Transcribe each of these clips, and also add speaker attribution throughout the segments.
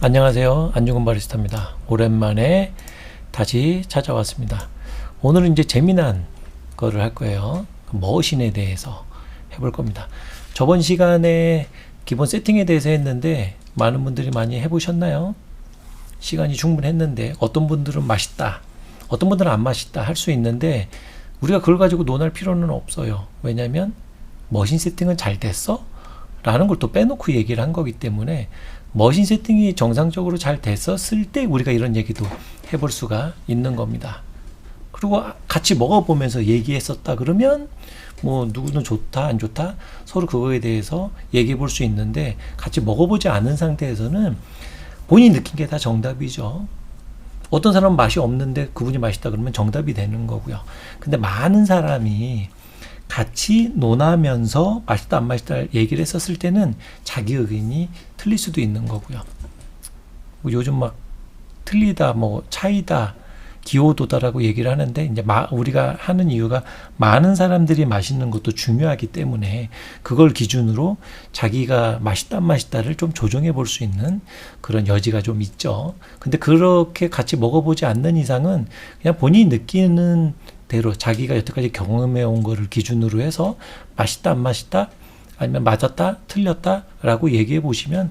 Speaker 1: 안녕하세요. 안중근 바리스타입니다. 오랜만에 다시 찾아왔습니다. 오늘은 이제 재미난 거를 할 거예요. 머신에 대해서 해볼 겁니다. 저번 시간에 기본 세팅에 대해서 했는데 많은 분들이 많이 해보셨나요? 시간이 충분했는데 어떤 분들은 맛있다, 어떤 분들은 안 맛있다 할 수 있는데 우리가 그걸 가지고 논할 필요는 없어요. 왜냐하면 머신 세팅은 잘 됐어? 라는 걸 또 빼놓고 얘기를 한 거기 때문에 머신 세팅이 정상적으로 잘 됐었을 때 우리가 이런 얘기도 해볼 수가 있는 겁니다. 그리고 같이 먹어보면서 얘기했었다 그러면 뭐 누구는 좋다 안 좋다 서로 그거에 대해서 얘기해 볼 수 있는데 같이 먹어보지 않은 상태에서는 본인이 느낀 게 다 정답이죠. 어떤 사람은 맛이 없는데 그분이 맛있다 그러면 정답이 되는 거고요. 근데 많은 사람이 같이 논하면서 맛있다 안 맛있다 얘기를 했었을 때는 자기 의견이 틀릴 수도 있는 거고요. 뭐 요즘 막 틀리다 뭐 차이다 기호도다라고 얘기를 하는데 이제 우리가 하는 이유가 많은 사람들이 맛있는 것도 중요하기 때문에 그걸 기준으로 자기가 맛있다 안 맛있다를 좀 조정해 볼 수 있는 그런 여지가 좀 있죠. 근데 그렇게 같이 먹어보지 않는 이상은 그냥 본인이 느끼는 대로 자기가 여태까지 경험해 온 거를 기준으로 해서 맛있다 안 맛있다 아니면 맞았다 틀렸다 라고 얘기해 보시면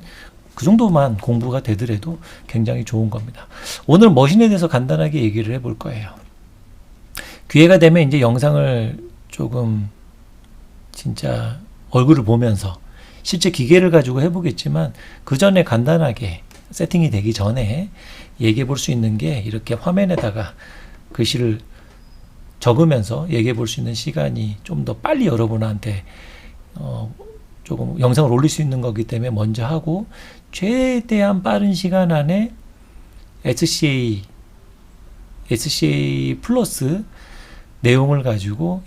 Speaker 1: 그 정도만 공부가 되더라도 굉장히 좋은 겁니다. 오늘 머신에 대해서 간단하게 얘기를 해볼 거예요. 기회가 되면 이제 영상을 조금 진짜 얼굴을 보면서 실제 기계를 가지고 해보겠지만 그 전에 간단하게 세팅이 되기 전에 얘기해 볼 수 있는 게 이렇게 화면에다가 글씨를 적으면서 얘기해 볼 수 있는 시간이 좀 더 빨리 여러분한테 조금 영상을 올릴 수 있는 거기 때문에 먼저 하고 최대한 빠른 시간 안에 SCA 플러스 내용을 가지고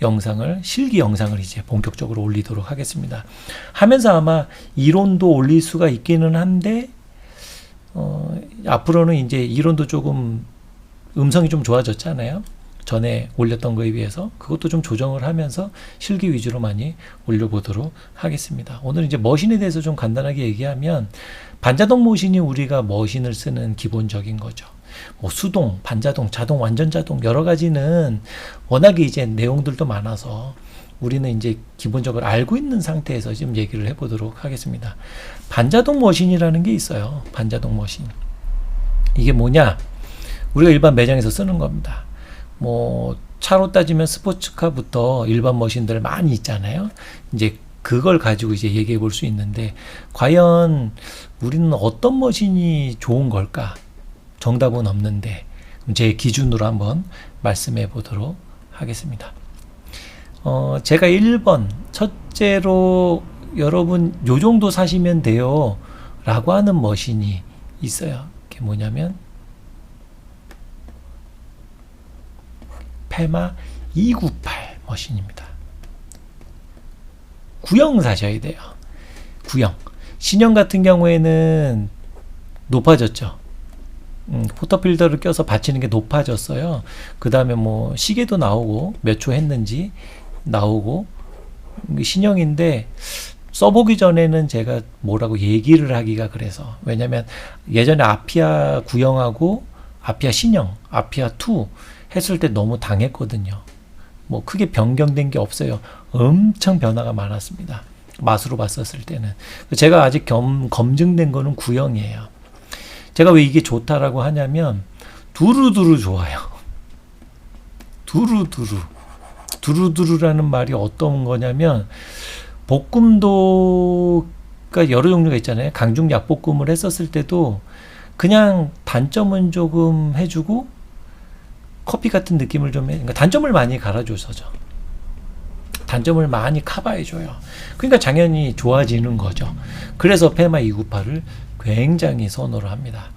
Speaker 1: 실기 영상을 이제 본격적으로 올리도록 하겠습니다. 하면서 아마 이론도 올릴 수가 있기는 한데 앞으로는 이제 이론도 조금 음성이 좀 좋아졌잖아요. 전에 올렸던 거에 비해서 그것도 좀 조정을 하면서 실기 위주로 많이 올려보도록 하겠습니다. 오늘 이제 머신에 대해서 좀 간단하게 얘기하면 반자동 머신이 우리가 머신을 쓰는 기본적인 거죠. 뭐 수동, 반자동, 자동, 완전 자동 여러 가지는 워낙에 이제 내용들도 많아서 우리는 이제 기본적으로 알고 있는 상태에서 좀 얘기를 해보도록 하겠습니다. 반자동 머신이라는 게 있어요. 반자동 머신. 이게 뭐냐? 우리가 일반 매장에서 쓰는 겁니다. 뭐 차로 따지면 스포츠카부터 일반 머신들 많이 있잖아요. 이제 그걸 가지고 이제 얘기해 볼 수 있는데 과연 우리는 어떤 머신이 좋은 걸까? 정답은 없는데 제 기준으로 한번 말씀해 보도록 하겠습니다. 제가 1번 첫째로 여러분 요 정도 사시면 돼요 라고 하는 머신이 있어요. 그게 뭐냐면 페마 298 머신입니다. 구형 사셔야 돼요. 구형. 신형 같은 경우에는 높아졌죠. 포터필더를 껴서 받치는 게 높아졌어요. 그 다음에 뭐 시계도 나오고 몇 초 했는지 나오고 신형인데 써보기 전에는 제가 뭐라고 얘기를 하기가 그래서 왜냐면 예전에 아피아 구형하고 아피아 신형, 아피아 2 했을 때 너무 당했거든요. 뭐 크게 변경된 게 없어요. 엄청 변화가 많았습니다. 맛으로 봤었을 때는. 제가 아직 검증된 거는 구형이에요. 제가 왜 이게 좋다라고 하냐면 두루두루 좋아요. 두루두루. 두루두루라는 말이 어떤 거냐면 볶음도가 여러 종류가 있잖아요. 강중 약볶음을 했었을 때도 그냥 단점은 조금 해주고 커피 같은 느낌을 좀 그러니까 단점을 많이 갈아줘서죠. 단점을 많이 커버해줘요. 그러니까 당연히 좋아지는 거죠. 그래서 페마 298을 굉장히 선호를 합니다.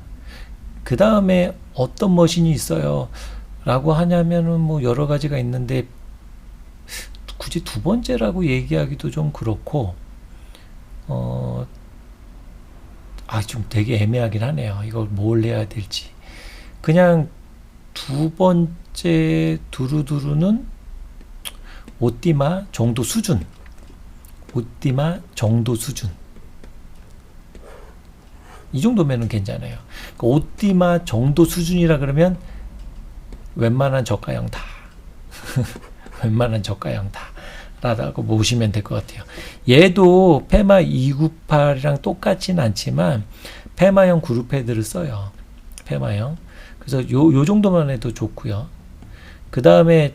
Speaker 1: 그 다음에 어떤 머신이 있어요? 라고 하냐면은 뭐 여러 가지가 있는데 굳이 두 번째라고 얘기하기도 좀 그렇고 좀 되게 애매하긴 하네요. 이걸 뭘 해야 될지. 그냥 두 번째 두루두루는 오띠마 정도 수준. 오띠마 정도 수준. 이 정도면은 괜찮아요. 그 오띠마 정도 수준이라 그러면 웬만한 저가형 다 웬만한 저가형 다 라고 보시면 될 것 같아요. 얘도 페마 298이랑 똑같진 않지만 페마형 그룹 패드를 써요. 페마형. 그래서 요 정도만 해도 좋고요. 그 다음에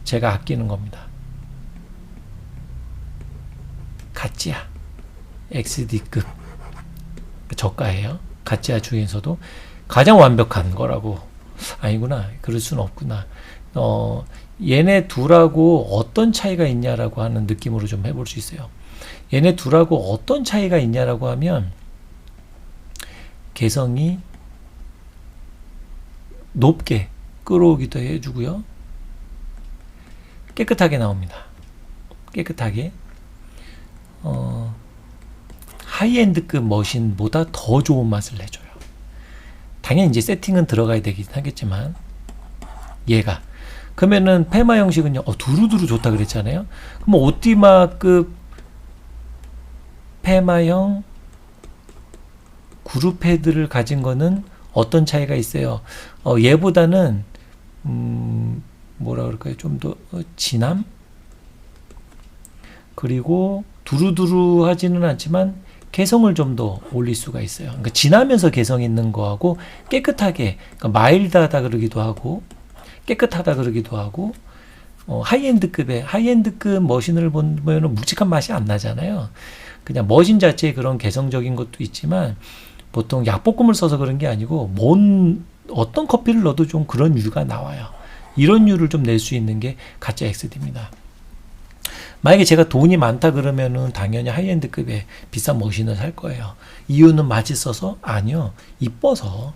Speaker 1: 제가 아끼는 겁니다. 가찌아 XD급 저가예요. 가찌아 중에서도 가장 완벽한 거라고. 아니구나. 그럴 수는 없구나. 얘네 둘하고 어떤 차이가 있냐라고 하는 느낌으로 좀 해볼 수 있어요. 얘네 둘하고 어떤 차이가 있냐라고 하면 개성이 높게 끌어오기도 해주고요. 깨끗하게 나옵니다. 깨끗하게. 하이엔드급 머신보다 더 좋은 맛을 내줘요. 당연히 이제 세팅은 들어가야 되긴 하겠지만 얘가 그러면은 페마 형식은요. 두루두루 좋다 그랬잖아요. 그럼 오띠마급 페마형 그룹 패드를 가진 거는 어떤 차이가 있어요? 얘보다는 뭐라 그럴까요? 좀 더 진함? 그리고 두루두루 하지는 않지만 개성을 좀 더 올릴 수가 있어요. 그러니까 진하면서 개성 있는 거하고 깨끗하게, 그러니까 마일드하다 그러기도 하고 깨끗하다 그러기도 하고 하이엔드급 머신을 보면 묵직한 맛이 안 나잖아요. 그냥 머신 자체의 그런 개성적인 것도 있지만 보통 약볶음을 써서 그런 게 아니고 어떤 커피를 넣어도 좀 그런 류가 나와요. 이런 류를 좀 낼 수 있는 게 가짜 XD입니다. 만약에 제가 돈이 많다 그러면은 당연히 하이엔드급의 비싼 머신을 살 거예요. 이유는 맛있어서? 아니요. 이뻐서.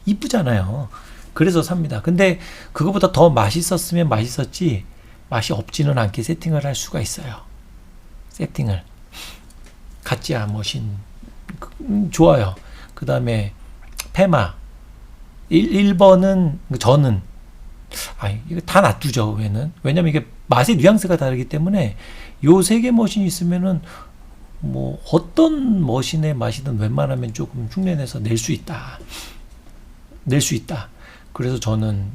Speaker 1: 이쁘잖아요. 그래서 삽니다. 근데 그거보다 더 맛있었으면 맛있었지 맛이 없지는 않게 세팅을 할 수가 있어요. 세팅을. 가찌아 머신 좋아요. 그 다음에 페마 1번은 저는 이거 다 놔두죠. 왜냐면 이게 맛의 뉘앙스가 다르기 때문에 요 세 개 머신이 있으면은 뭐 어떤 머신의 맛이든 웬만하면 조금 흉내내서 낼 수 있다. 그래서 저는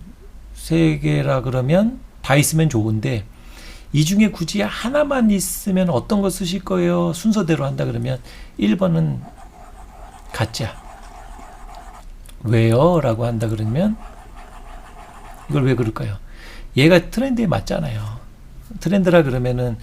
Speaker 1: 세 개라 그러면 다 있으면 좋은데 이 중에 굳이 하나만 있으면 어떤 거 쓰실 거예요? 순서대로 한다 그러면 1번은 가짜. 왜요? 라고 한다 그러면 이걸 왜 그럴까요? 얘가 트렌드에 맞잖아요. 트렌드라 그러면은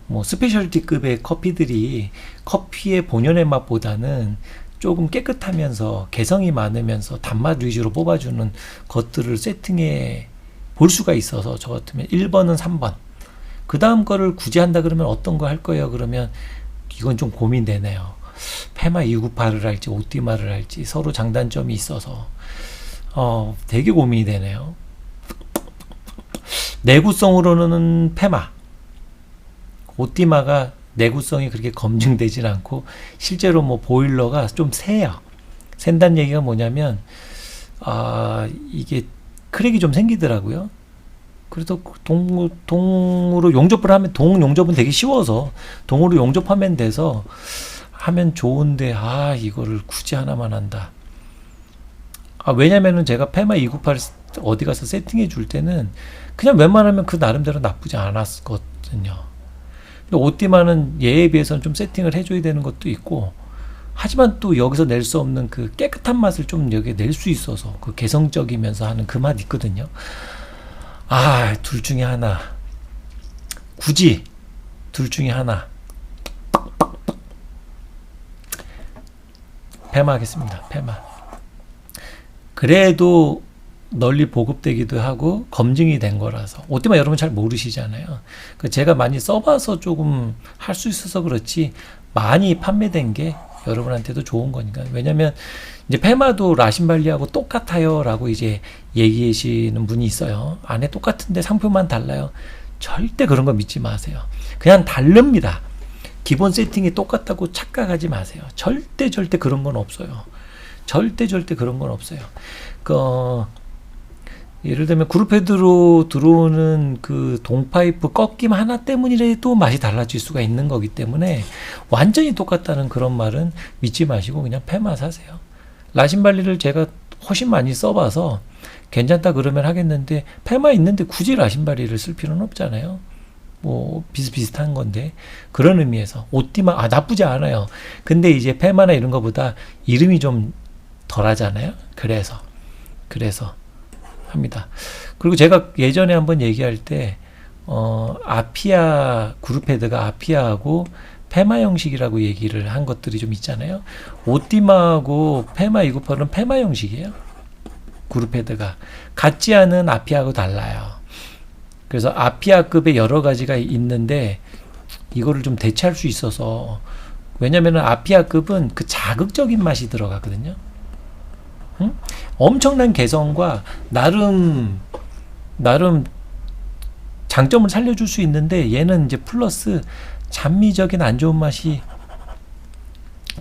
Speaker 1: 뭐 스페셜티급의 커피들이 커피의 본연의 맛보다는 조금 깨끗하면서 개성이 많으면서 단맛 위주로 뽑아주는 것들을 세팅해 볼 수가 있어서 저 같으면 1번은 3번. 그 다음 거를 굳이 한다 그러면 어떤 거 할 거예요? 그러면 이건 좀 고민되네요. 페마 298을 할지 오띠마를 할지 서로 장단점이 있어서 되게 고민이 되네요. 내구성으로는 페마, 오띠마가 내구성이 그렇게 검증되진 않고 실제로 뭐 보일러가 좀 세요. 샌다는 얘기가 뭐냐면 이게 크랙이 좀 생기더라고요. 그래서 동으로 용접을 하면 동 용접은 되게 쉬워서 동으로 용접하면 돼서 하면 좋은데 이거를 굳이 하나만 한다. 왜냐면은 제가 페마 298 어디 가서 세팅해 줄 때는 그냥 웬만하면 그 나름대로 나쁘지 않았거든요. 근데 오띠마는 얘에 비해서는 좀 세팅을 해줘야 되는 것도 있고 하지만 또 여기서 낼 수 없는 그 깨끗한 맛을 좀 여기에 낼 수 있어서 그 개성적이면서 하는 그 맛 있거든요. 둘 중에 하나. 굳이 둘 중에 하나. 페마 하겠습니다. 페마. 그래도 널리 보급되기도 하고 검증이 된 거라서 오띠마 여러분 잘 모르시잖아요. 제가 많이 써봐서 조금 할 수 있어서 그렇지 많이 판매된 게 여러분한테도 좋은 거니까. 왜냐면 이제 페마도 라신발리하고 똑같아요 라고 이제 얘기하시는 분이 있어요. 안에 똑같은데 상표만 달라요. 절대 그런 거 믿지 마세요. 그냥 다릅니다. 기본 세팅이 똑같다고 착각하지 마세요. 절대 그런 건 없어요. 절대 그런 건 없어요. 예를 들면 그룹헤드로 들어오는 그 동파이프 꺾임 하나 때문이라도 맛이 달라질 수가 있는 거기 때문에 완전히 똑같다는 그런 말은 믿지 마시고 그냥 페마 사세요. 라신발리를 제가 훨씬 많이 써봐서 괜찮다 그러면 하겠는데 페마 있는데 굳이 라신발리를 쓸 필요는 없잖아요. 뭐 비슷비슷한 건데 그런 의미에서 오띠마 나쁘지 않아요. 근데 이제 페마나 이런 거보다 이름이 좀 덜하잖아요. 그래서 합니다. 그리고 제가 예전에 한번 얘기할 때 아피아 그룹헤드가 아피아하고 페마 형식이라고 얘기를 한 것들이 좀 있잖아요. 오띠마하고 페마 298은 페마 형식이에요. 그룹헤드가 같지 않은 아피아하고 달라요. 그래서 아피아급의 여러 가지가 있는데 이거를 좀 대체할 수 있어서 왜냐면은 아피아급은 그 자극적인 맛이 들어가거든요. 응? 엄청난 개성과 나름 장점을 살려줄 수 있는데 얘는 이제 플러스 잔미적인 안 좋은 맛이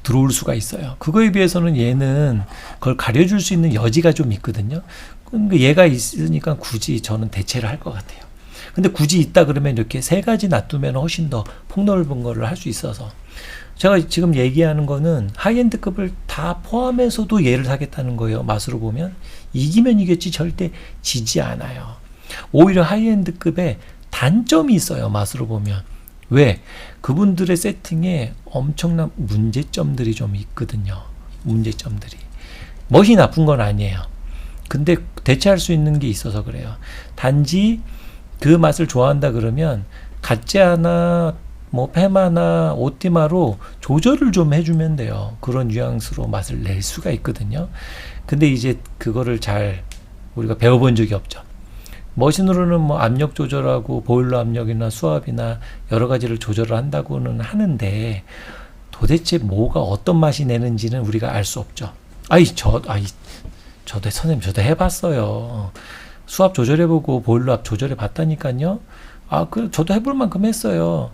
Speaker 1: 들어올 수가 있어요. 그거에 비해서는 얘는 그걸 가려줄 수 있는 여지가 좀 있거든요. 그러니까 얘가 있으니까 굳이 저는 대체를 할 것 같아요. 근데 굳이 있다 그러면 이렇게 세 가지 놔두면 훨씬 더 폭넓은 거를 할 수 있어서 제가 지금 얘기하는 거는 하이엔드급을 다 포함해서도 얘를 사겠다는 거예요. 맛으로 보면 이기면 이겼지 절대 지지 않아요. 오히려 하이엔드급에 단점이 있어요. 맛으로 보면 왜? 그분들의 세팅에 엄청난 문제점들이 좀 있거든요. 문제점들이 멋이 나쁜 건 아니에요. 근데 대체할 수 있는 게 있어서 그래요. 단지 그 맛을 좋아한다 그러면 가짜나 뭐 페마나 오띠마로 조절을 좀 해주면 돼요. 그런 뉘앙스로 맛을 낼 수가 있거든요. 근데 이제 그거를 잘 우리가 배워본 적이 없죠. 머신으로는 뭐 압력 조절하고 보일러 압력이나 수압이나 여러 가지를 조절을 한다고는 하는데 도대체 뭐가 어떤 맛이 내는지는 우리가 알 수 없죠. 저도 선생님 저도 해봤어요. 수압 조절해보고 보일러 압 조절해봤다니까요. 저도 해볼 만큼 했어요.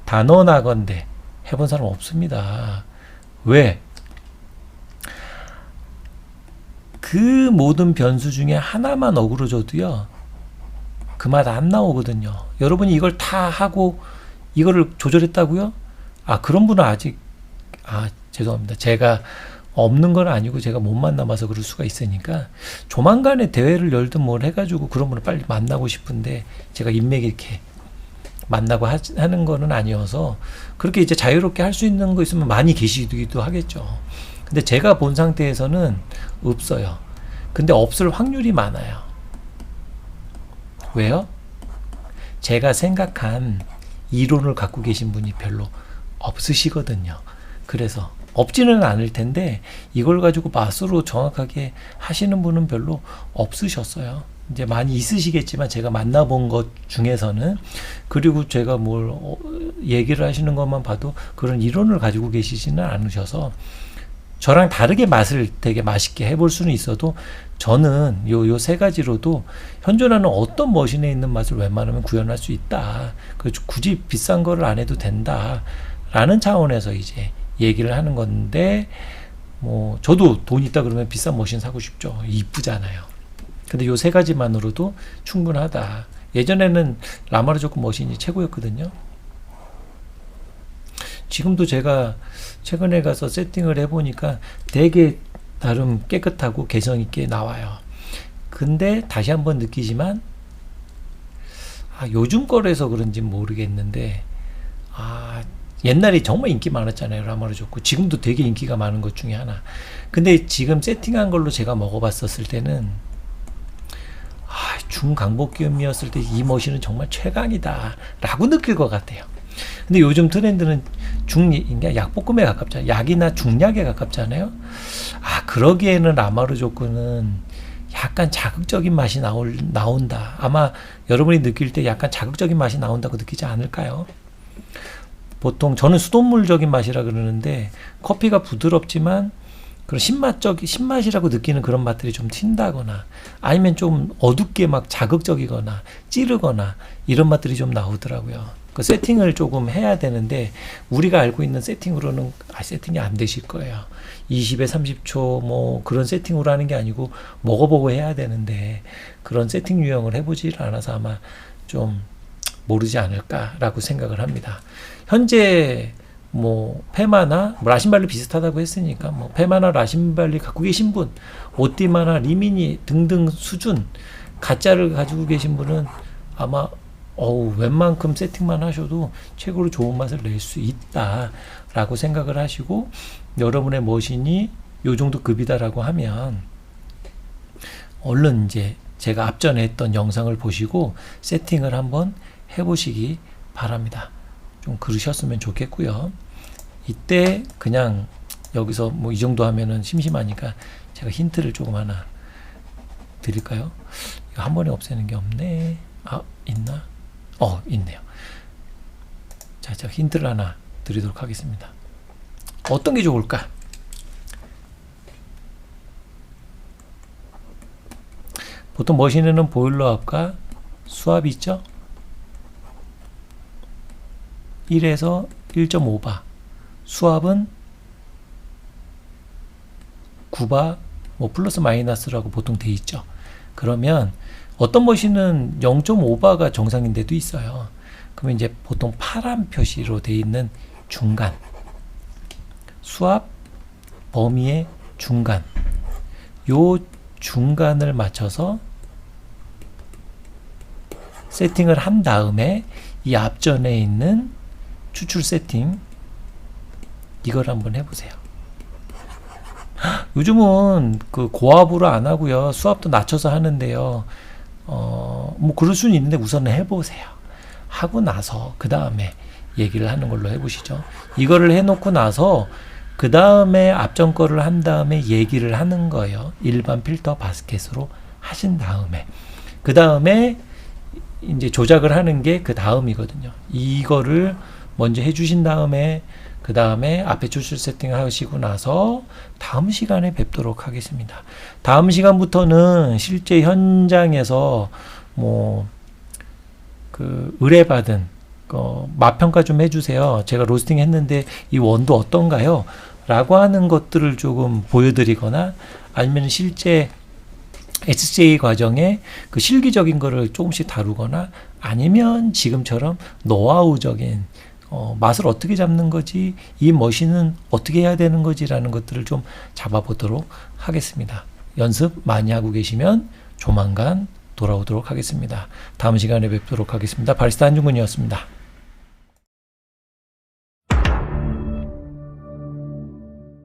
Speaker 1: 단언하건대 해본 사람 없습니다. 왜? 그 모든 변수 중에 하나만 어그러져도요 그 맛 안 나오거든요. 여러분이 이걸 다 하고 이거를 조절했다고요? 그런 분은 아직 죄송합니다. 제가 없는 건 아니고 제가 못 만나봐서 그럴 수가 있으니까 조만간에 대회를 열든 뭘 해가지고 그런 분을 빨리 만나고 싶은데 제가 인맥이 이렇게 만나고 하는 거는 아니어서 그렇게 이제 자유롭게 할 수 있는 거 있으면 많이 계시기도 하겠죠. 근데 제가 본 상태에서는 없어요. 근데 없을 확률이 많아요. 왜요? 제가 생각한 이론을 갖고 계신 분이 별로 없으시거든요. 그래서 없지는 않을 텐데 이걸 가지고 맛으로 정확하게 하시는 분은 별로 없으셨어요. 이제 많이 있으시겠지만 제가 만나본 것 중에서는 그리고 제가 뭘 얘기를 하시는 것만 봐도 그런 이론을 가지고 계시지는 않으셔서 저랑 다르게 맛을 되게 맛있게 해볼 수는 있어도 저는 요 세 가지로도 현존하는 어떤 머신에 있는 맛을 웬만하면 구현할 수 있다. 그래서 굳이 비싼 거를 안 해도 된다. 라는 차원에서 이제 얘기를 하는 건데 뭐 저도 돈 있다 그러면 비싼 머신 사고 싶죠. 이쁘잖아요. 근데 요 세 가지만으로도 충분하다. 예전에는 라마르조크 머신이 최고였거든요. 지금도 제가 최근에 가서 세팅을 해보니까 되게 나름 깨끗하고 개성 있게 나와요. 근데 다시 한번 느끼지만 요즘 거라서 그런지 모르겠는데 옛날에 정말 인기 많았잖아요. 라마르조크. 지금도 되게 인기가 많은 것 중에 하나. 근데 지금 세팅한 걸로 제가 먹어봤었을 때는 중강복기음이었을 때 이 머신은 정말 최강이다 라고 느낄 것 같아요. 근데 요즘 트렌드는 약볶음에 가깝잖아요. 약이나 중약에 가깝잖아요. 그러기에는 라마르조크는 약간 자극적인 맛이 나온다. 아마 여러분이 느낄 때 약간 자극적인 맛이 나온다고 느끼지 않을까요? 보통 저는 수돗물적인 맛이라 그러는데 커피가 부드럽지만 그런 신맛이라고 느끼는 그런 맛들이 좀 튄다거나 아니면 좀 어둡게 막 자극적이거나 찌르거나 이런 맛들이 좀 나오더라고요. 그 세팅을 조금 해야 되는데 우리가 알고 있는 세팅으로는 세팅이 안 되실 거예요. 20에 30초 뭐 그런 세팅으로 하는 게 아니고 먹어보고 해야 되는데 그런 세팅 유형을 해보질 않아서 아마 좀 모르지 않을까라고 생각을 합니다. 현재 뭐 페마나 뭐 라신발리 비슷하다고 했으니까 뭐 페마나 라신발리 갖고 계신 분, 오띠마나 리미니 등등 수준 가짜를 가지고 계신 분은 아마 웬만큼 세팅만 하셔도 최고로 좋은 맛을 낼 수 있다라고 생각을 하시고 여러분의 머신이 요 정도 급이다라고 하면 얼른 이제 제가 앞전에 했던 영상을 보시고 세팅을 한번 해보시기 바랍니다. 좀 그러셨으면 좋겠고요. 이때 그냥 여기서 뭐 이 정도 하면은 심심하니까 제가 힌트를 조금 하나 드릴까요? 이거 한 번에 없애는 게 없네. 있나? 있네요. 자, 제가 힌트를 하나 드리도록 하겠습니다. 어떤 게 좋을까? 보통 머신에는 보일러 압과 수압이 있죠? 1에서 1.5바. 수압은 9바, 뭐 플러스 마이너스라고 보통 돼 있죠. 그러면 어떤 머신은 0.5바가 정상인데도 있어요. 그러면 이제 보통 파란 표시로 돼 있는 중간, 수압 범위의 중간, 요 중간을 맞춰서 세팅을 한 다음에 이 앞전에 있는 추출 세팅 이걸 한번 해보세요. 요즘은 그 고압으로 안 하고요, 수압도 낮춰서 하는데요. 뭐 그럴 수는 있는데 우선은 해보세요. 하고 나서 그 다음에 얘기를 하는 걸로 해보시죠. 이거를 해놓고 나서 그 다음에 앞전 거를 한 다음에 얘기를 하는 거예요. 일반 필터 바스켓으로 하신 다음에 그 다음에 이제 조작을 하는 게 그 다음이거든요. 이거를 먼저 해주신 다음에 그 다음에 앞에 추출 세팅 하시고 나서 다음 시간에 뵙도록 하겠습니다. 다음 시간부터는 실제 현장에서 뭐 그 의뢰받은 맛평가 좀 해주세요. 제가 로스팅 했는데 이 원도 어떤가요? 라고 하는 것들을 조금 보여드리거나 아니면 실제 SJ 과정에 그 실기적인 거를 조금씩 다루거나 아니면 지금처럼 노하우적인 맛을 어떻게 잡는 거지, 이 머신은 어떻게 해야 되는 거지라는 것들을 좀 잡아보도록 하겠습니다. 연습 많이 하고 계시면 조만간 돌아오도록 하겠습니다. 다음 시간에 뵙도록 하겠습니다. 바리스타 한중근이었습니다.